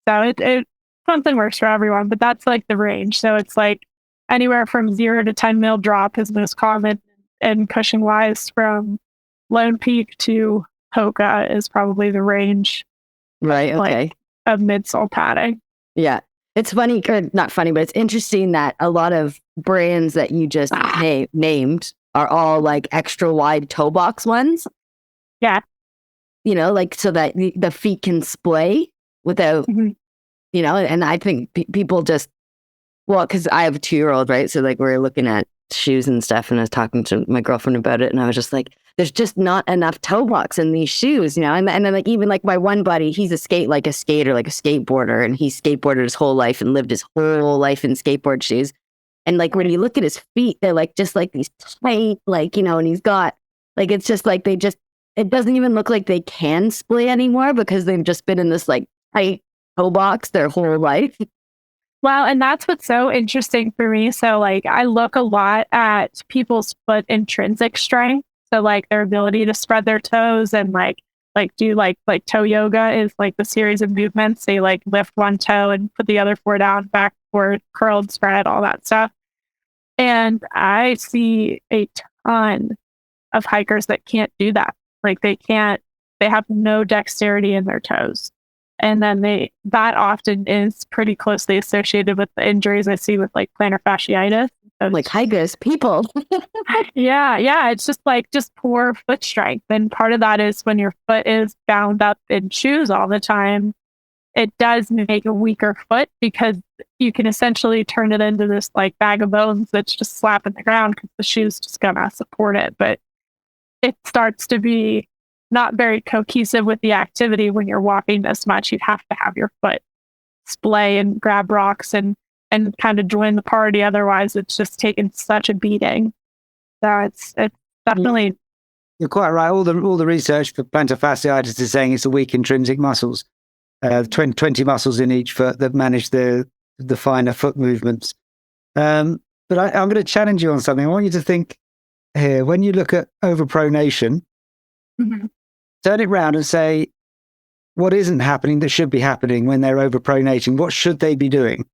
So it something works for everyone, but that's like the range. So it's like anywhere from 0 to 10 mil drop is most common, and cushion wise from Lone Peak to Hoka is probably the range. Right. Okay. Of midsole padding. Yeah. It's funny, or not funny, but it's interesting that a lot of brands that you just named are all like extra wide toe box ones. Yeah. Like so that the feet can splay without, and I think people just, because I have a 2-year-old, right? So like we're looking at shoes and stuff, and I was talking to my girlfriend about it, and I was just like, there's just not enough toe box in these shoes, and then like even like my one buddy, he's a skater, like a skateboarder, and he skateboarded his whole life and lived his whole life in skateboard shoes. And like when you look at his feet, they're like just like these tight, like, and he's got like, it's just like it doesn't even look like they can splay anymore, because they've just been in this like tight toe box their whole life. Well, and that's what's so interesting for me. So like I look a lot at people's foot intrinsic strength. So like their ability to spread their toes and like do like toe yoga is like the series of movements. They like lift one toe and put the other 4 down, back, forward, curled, spread, all that stuff. And I see a ton of hikers that can't do that. Like they have no dexterity in their toes. And then that often is pretty closely associated with the injuries I see with like plantar fasciitis. So like hikers, people. Yeah. It's just poor foot strength. And part of that is when your foot is bound up in shoes all the time, it does make a weaker foot, because you can essentially turn it into this like bag of bones that's just slapping the ground, because the shoe's just gonna support it. But it starts to be not very cohesive with the activity when you're walking this much. You have to have your foot splay and grab rocks and kind of join the party. Otherwise, it's just taken such a beating. So it's definitely. You're quite right. All the research for plantar fasciitis is saying it's the weak intrinsic muscles, 20 muscles in each foot that manage the finer foot movements. But I'm going to challenge you on something. I want you to think here, when you look at overpronation, turn it round and say, what isn't happening that should be happening when they're overpronating? What should they be doing?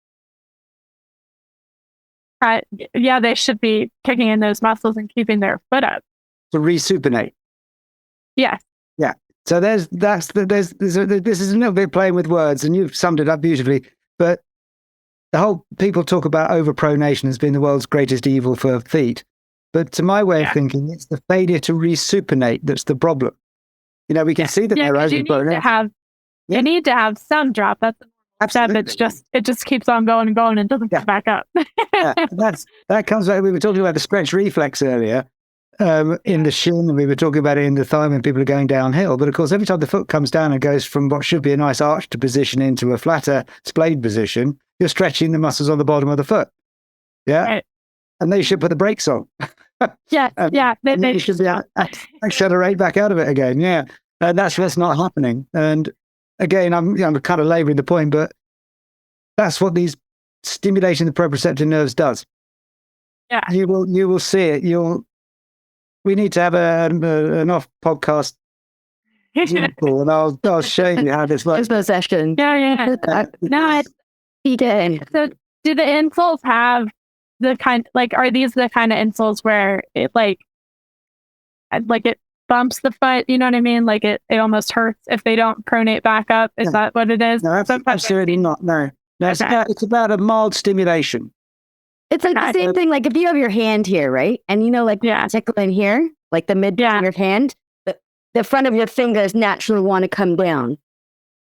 They should be kicking in those muscles and keeping their foot up. To resupinate. Yes. Yeah. So this is a little bit playing with words, and you've summed it up beautifully. But people talk about overpronation as being the world's greatest evil for feet. But to my way of thinking, it's the failure to resupinate that's the problem. We can see that they're overpronating. You need to have some drop. That's absolutely. It just keeps on going and going and doesn't come back up. That comes back. We were talking about the stretch reflex earlier in the shin, and we were talking about it in the thigh when people are going downhill. But of course, every time the foot comes down and goes from what should be a nice arched position into a flatter splayed position, you're stretching the muscles on the bottom of the foot. Yeah. Right. And they should put the brakes on. They should be accelerate back out of it again. Yeah. And that's what's not happening. And again, I'm kind of laboring the point, but that's what these stimulating the proprioceptive nerves does. Yeah. You will see it. We need to have an off podcast call, and I'll show you how this works. There's no session. Yeah. So do the insoles have the kind, like, are these the kind of insoles where it like it bumps the foot? You know what I mean? Like it almost hurts if they don't pronate back up. Is that what it is? No, absolutely not. No, it's about a mild stimulation. It's like the same thing. Like if you have your hand here, right? And like tickle in here, like the mid of your hand, the front of your fingers naturally want to come down.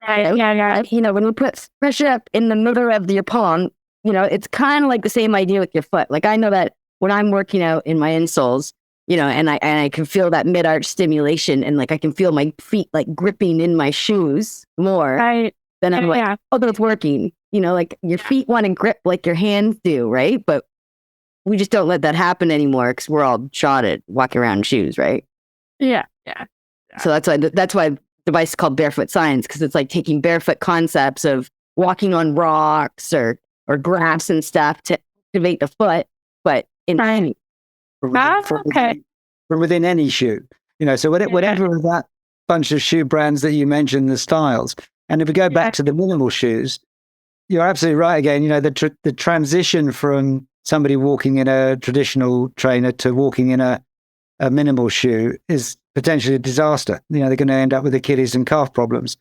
Right. Yeah. When we put pressure up in the middle of your palm, it's kind of like the same idea with your foot. Like I know that when I'm working out in my insoles, and I can feel that mid arch stimulation, and like I can feel my feet like gripping in my shoes more. Right. Then I'm like, oh, that's working. Like your feet want to grip like your hands do, right? But we just don't let that happen anymore because we're all shotted walking around in shoes, right? Yeah. So that's why the device is called Barefoot Science, because it's like taking barefoot concepts of walking on rocks or grass and stuff to activate the foot, but in from within any shoe. So whatever of that bunch of shoe brands that you mentioned, the styles, and if we go back to the minimal shoes, you're absolutely right again. The transition from somebody walking in a traditional trainer to walking in a minimal shoe is potentially a disaster. They're going to end up with Achilles and calf problems,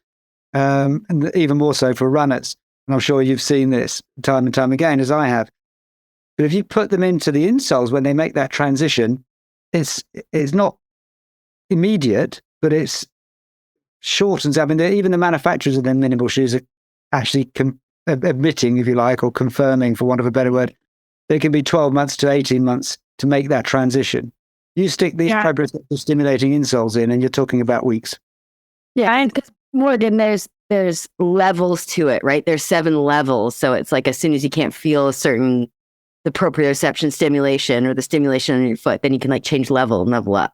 and even more so for runners. And I'm sure you've seen this time and time again, as I have. But if you put them into the insoles when they make that transition, it's not immediate, but it's shortens. I mean, even the manufacturers of their minimal shoes are actually admitting, if you like, or confirming, for want of a better word, they can be 12 months to 18 months to make that transition. You stick these proprioceptive stimulating insoles in, and you're talking about weeks. Yeah, and Morgan, there's levels to it, right? There's 7 levels, so it's like as soon as you can't feel the proprioception stimulation or the stimulation on your foot, then you can like change level and level up.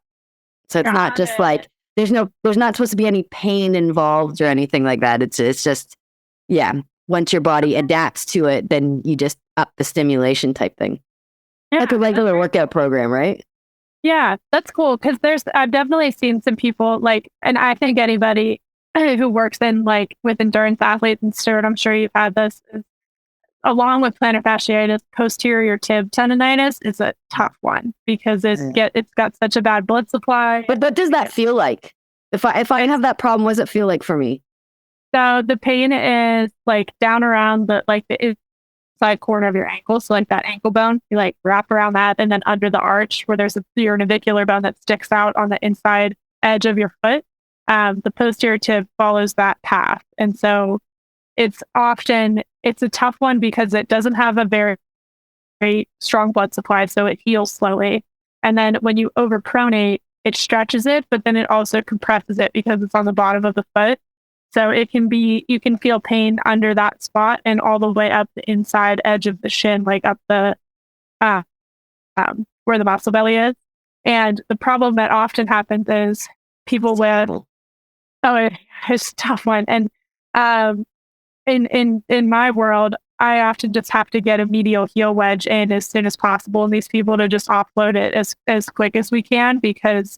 So it's not just like there's not supposed to be any pain involved or anything like that. It's just once your body adapts to it, then you just up the stimulation type thing. Yeah. Like a regular workout program, right? Yeah, that's cool, because I've definitely seen some people and I think anybody who works in with endurance athletes, and Stuart, I'm sure you've had this, along with plantar fasciitis, posterior tib tendonitis is a tough one because it's got such a bad blood supply. But what does that feel like? If I have that problem, what does it feel like for me? So the pain is down around the inside corner of your ankle. So that ankle bone, you wrap around that, and then under the arch where there's your navicular bone that sticks out on the inside edge of your foot. The posterior tib follows that path. And so it's a tough one because it doesn't have a very, very strong blood supply. So it heals slowly. And then when you overpronate, it stretches it, but then it also compresses it because it's on the bottom of the foot. So you can feel pain under that spot and all the way up the inside edge of the shin, up the, where the muscle belly is. And the problem that often happens is people with, it's a tough one. And, in my world, I often just have to get a medial heel wedge in as soon as possible, and these people to just offload it as quick as we can, because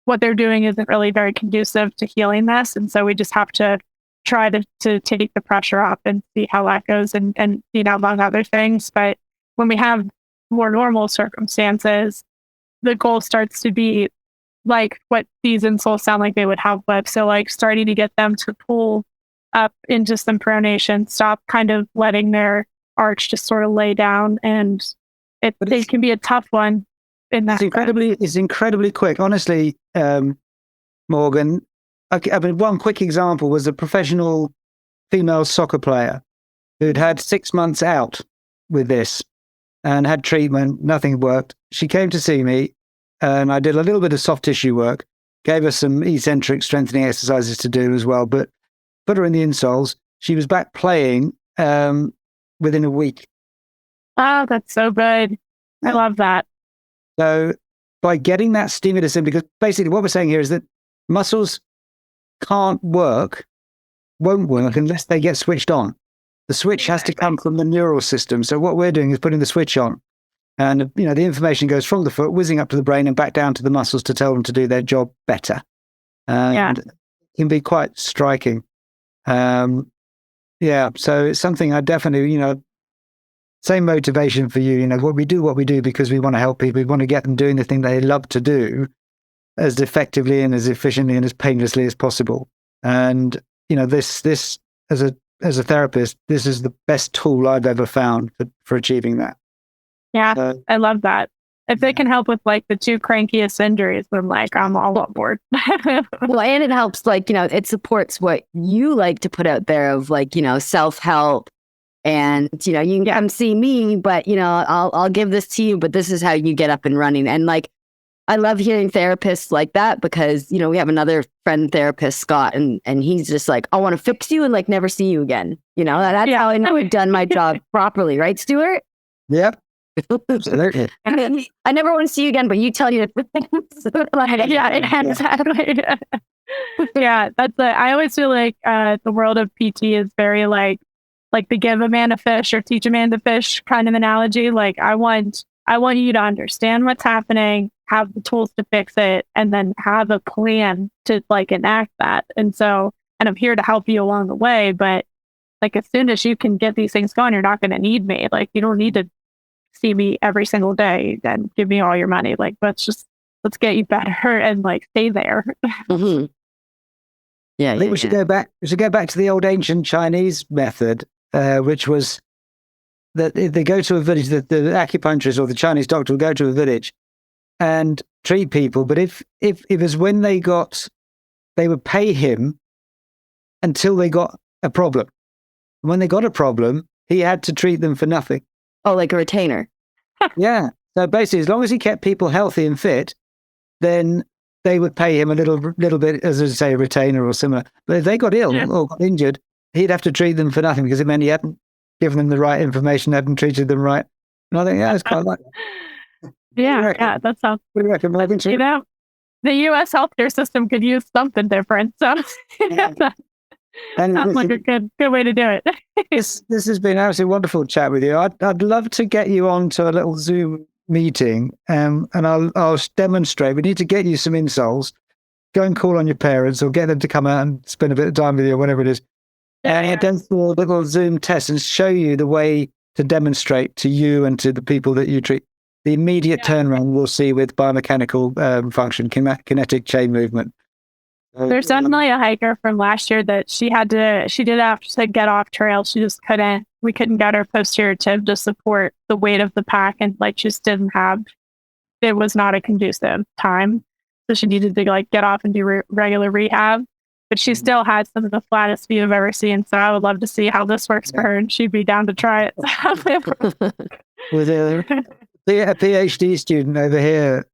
what they're doing isn't really very conducive to healing this. And so we just have to try to take the pressure off and see how that goes, and among other things. But when we have more normal circumstances, the goal starts to be what these insoles sound like they would have with. So starting to get them to pull up into some pronation, stop kind of letting their arch just sort of lay down, and it can be a tough one. It's incredibly quick, honestly. Morgan, I mean, one quick example was a professional female soccer player who'd had 6 months out with this and had treatment, nothing worked. She came to see me, and I did a little bit of soft tissue work, gave her some eccentric strengthening exercises to do as well, but put her in the insoles. She was back playing within a week. Oh, that's so good. I love that. So by getting that stimulus in, because basically what we're saying here is that muscles won't work unless they get switched on. The switch has to come from the neural system. So what we're doing is putting the switch on. And the information goes from the foot, whizzing up to the brain and back down to the muscles to tell them to do their job better. And it can be quite striking. So it's something I definitely, same motivation for you. What we do because we want to help people. We want to get them doing the thing they love to do as effectively and as efficiently and as painlessly as possible. And this as a therapist, this is the best tool I've ever found for achieving that. Yeah, I love that. If they can help with like the 2 crankiest injuries, I'm all on board. Well, and it helps, it supports what you like to put out there of self-help. And, you can come see me, but, I'll give this to you, but this is how you get up and running. And I love hearing therapists like that because, we have another friend therapist, Scott, and he's just like, I want to fix you and never see you again. That's how I know I've done my job properly. Right, Stuart? Yep. Absolutely. I never want to see you again, but you tell you exactly. Yeah, that's it. I always feel like the world of PT is very like the give a man a fish or teach a man to fish kind of analogy. I want you to understand what's happening, have the tools to fix it, and then have a plan to enact that. And I'm here to help you along the way. But as soon as you can get these things going, you're not going to need me. You don't need to see me every single day and give me all your money. Let's get you better and stay there. Mm-hmm. Yeah, I think we should go back. We should go back to the old ancient Chinese method, which was that they go to a village. The acupuncturist or the Chinese doctor will go to a village and treat people. But if it was when they would pay him until they got a problem. When they got a problem, he had to treat them for nothing. Oh, like a retainer. Yeah. So basically, as long as he kept people healthy and fit, then they would pay him a little bit, as I say, a retainer or similar. But if they got ill or got injured, he'd have to treat them for nothing because it meant he hadn't given them the right information, hadn't treated them right. And I think, it's quite like that. Yeah, that sounds... What do you reckon, Morgan? The U.S. healthcare system could use something different. So sounds like a good way to do it. This has been an absolutely wonderful chat with you. I'd love to get you on to a little Zoom meeting, and I'll demonstrate. We need to get you some insoles. Go and call on your parents or get them to come out and spend a bit of time with you or whatever it is. And then do a little Zoom test and show you the way to demonstrate to you and to the people that you treat the immediate turnaround we'll see with biomechanical function, kinetic chain movement. There's definitely a hiker from last year that she did have to get off trail. She just we couldn't get her posterior tib to support the weight of the pack, and it was not a conducive time. So she needed to get off and do regular rehab, but she still had some of the flattest feet I've ever seen. So I would love to see how this works for her, and she'd be down to try it. With a PhD student over here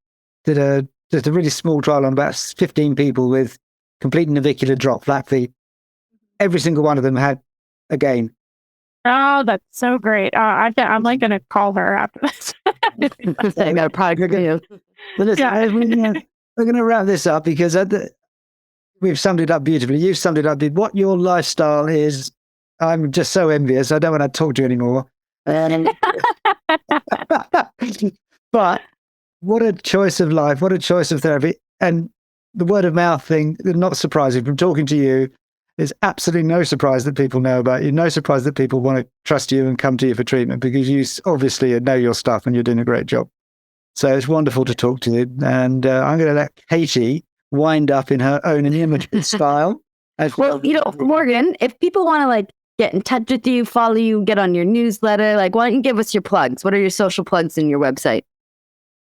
did a really small trial on about 15 people with complete navicular drop, flat feet. Every single one of them had a gain. Oh, that's so great. I'm going to call her after this. I got a product for you. But listen, we're going to wrap this up because we've summed it up beautifully. You've summed it up. What your lifestyle is, I'm just so envious. I don't want to talk to you anymore. But what a choice of life. What a choice of therapy. And the word of mouth thing, not surprising. From talking to you, there's absolutely no surprise that people know about you. No surprise that people want to trust you and come to you for treatment because you obviously know your stuff and you're doing a great job. So it's wonderful to talk to you. And I'm going to let Katie wind up in her own inimitable style. Well, Morgan, if people want to get in touch with you, follow you, get on your newsletter, why don't you give us your plugs? What are your social plugs in your website?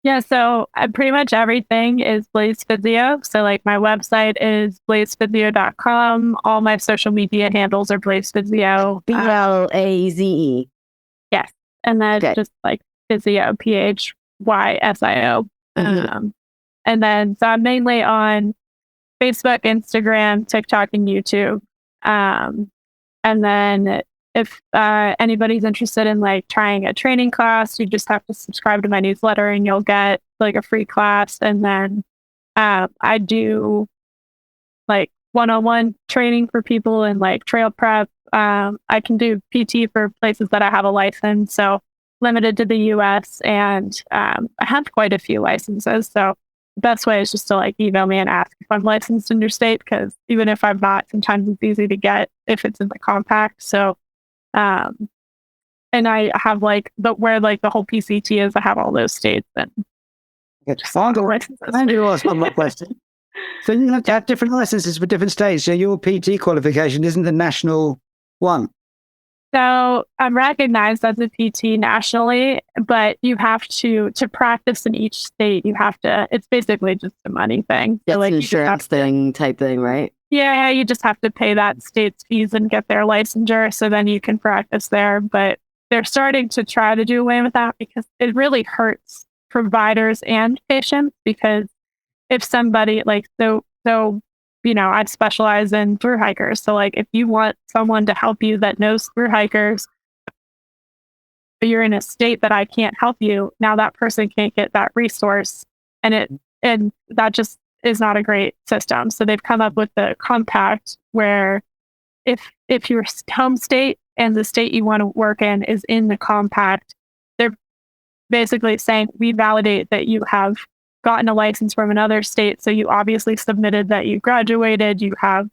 Yeah, so pretty much everything is Blaze Physio. So my website is blazephysio.com. All my social media handles are Blaze Physio. BLAZE. Yes. And then just physio, PHYSIO. Mm-hmm. And then so I'm mainly on Facebook, Instagram, TikTok, and YouTube. And then if anybody's interested in trying a training class, you just have to subscribe to my newsletter and you'll get a free class. And then I do one-on-one training for people in trail prep. I can do PT for places that I have a license, so limited to the US, and I have quite a few licenses. So the best way is just to email me and ask if I'm licensed in your state, because even if I'm not, sometimes it's easy to get if it's in the compact. So And I have like where like the whole PCT is, I have all those states. And I'm going to ask one more question. So you have to have different licenses for different states. So your PT qualification isn't the national one. So I'm recognized as a PT nationally, but you have to practice in each state. You have to. It's basically just a money thing. That's so like an insurance thing type thing, right? Yeah, you just have to pay that state's fees and get their licensure, so then you can practice there. But they're starting to try to do away with that because it really hurts providers and patients. Because if somebody I specialize in thru hikers. So like if you want someone to help you that knows thru hikers, but you're in a state that I can't help you, now that person can't get that resource. And that just is not a great system. So they've come up with the compact where if your home state and the state you want to work in is in the compact, they're basically saying we validate that you have gotten a license from another state. So you obviously submitted that you graduated, you have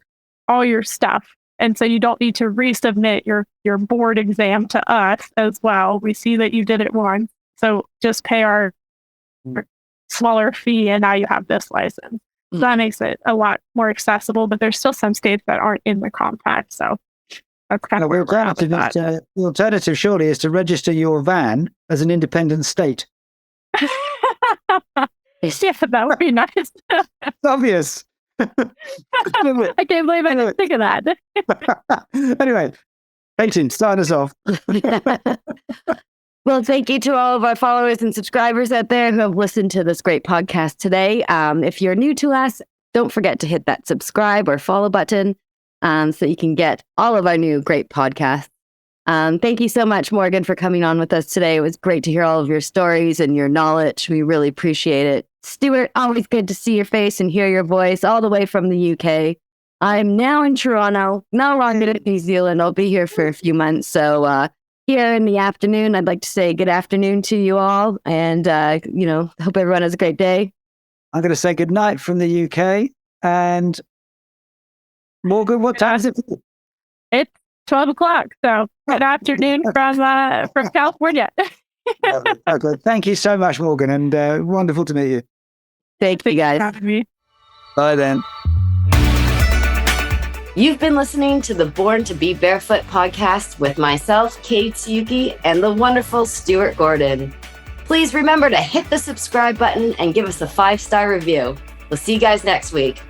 all your stuff. And so you don't need to resubmit your board exam to us as well. We see that you did it once. So just pay our smaller fee and now you have this license. So that makes it a lot more accessible, but there's still some states that aren't in the compact. So that's kind of the alternative surely is to register your van as an independent state. Yeah, that would be nice. It's obvious. I can't believe I didn't think of that. Anyway, Peyton, start us off. Well, thank you to all of our followers and subscribers out there who have listened to this great podcast today. If you're new to us, don't forget to hit that subscribe or follow button so you can get all of our new great podcasts. Thank you so much, Morgan, for coming on with us today. It was great to hear all of your stories and your knowledge. We really appreciate it. Stuart, always good to see your face and hear your voice all the way from the UK. I'm now in Toronto, no longer in New Zealand. I'll be here for a few months. So here in the afternoon, I'd like to say good afternoon to you all. And, hope everyone has a great day. I'm going to say good night from the UK. And Morgan, what time is it? It's 12 o'clock. So good afternoon from California. Okay. Thank you so much, Morgan. And wonderful to meet you. Thank you, guys. Thanks for having me. Bye then. You've been listening to the Born to Be Barefoot podcast with myself, Kate Tsuyuki, and the wonderful Stuart Gordon. Please remember to hit the subscribe button and give us a 5-star review. We'll see you guys next week.